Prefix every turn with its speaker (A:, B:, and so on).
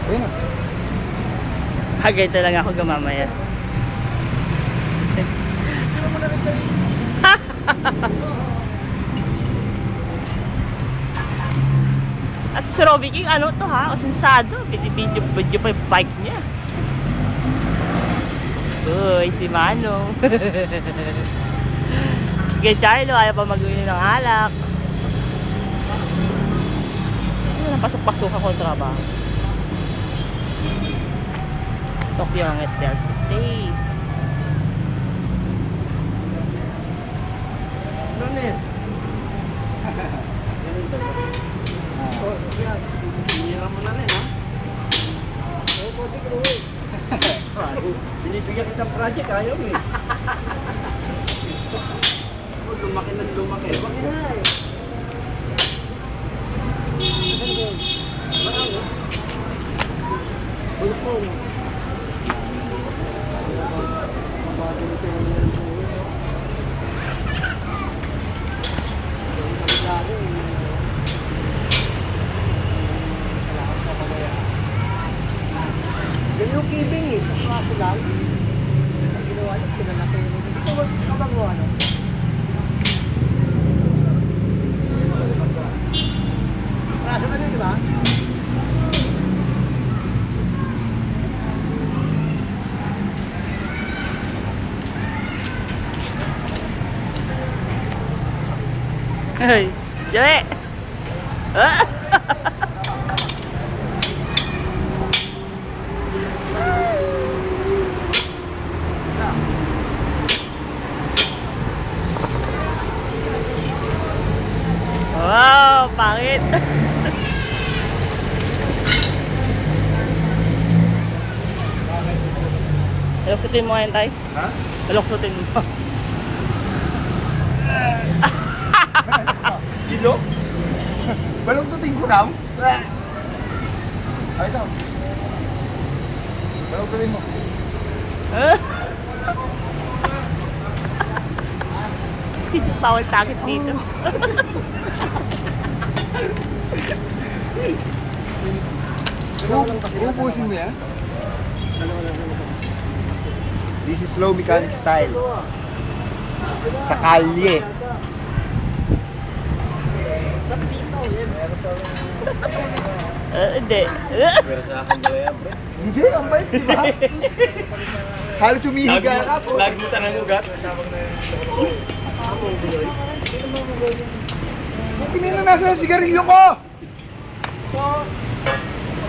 A: Ayun na.
B: Hagay talaga ako gamamaya.
A: Sino mo na rin sarili?
B: At si Robby King, ano to ha? Osensado. Video pa yung bike niya. Uy, si Manong. Sige, Charlo, ayaw pa mag-uwi ng alak. Napasok-pasok ako ang trabaho. Tokyo ang Etel City.
A: Ano yan? Hinira mo na rin, ha? Oo, pwede ko rin. Binibigyan kitang project, ayaw mo eh. Lumaki ng lumaki. Lumaki na eh. Bulpong. Yan yung kibing eh. Kaso lang. Ang ginawa niya, pinalaki yun. Ito kabang mo ano? Kaso ano di ba?
B: Ay, Joey! Ah! Wow, pangit! Baluktutin mo ngayon, tay.
A: Ha?
B: Baluktutin mo.
A: Silo? Baluktutin ko raw? Ay, ito. Baluktutin mo.
B: Bawal sakit dito.
A: Ubusin mo yan? This is slow mechanic style. Sa kalye. Dito, yan.
B: Hindi.
C: Pero sa akin daw yan, bro.
A: Hindi, ang bait, di ba? Halos humihiga ka po.
C: Lagutan ang ugat.
A: Pinina nasa sigarilyo ko!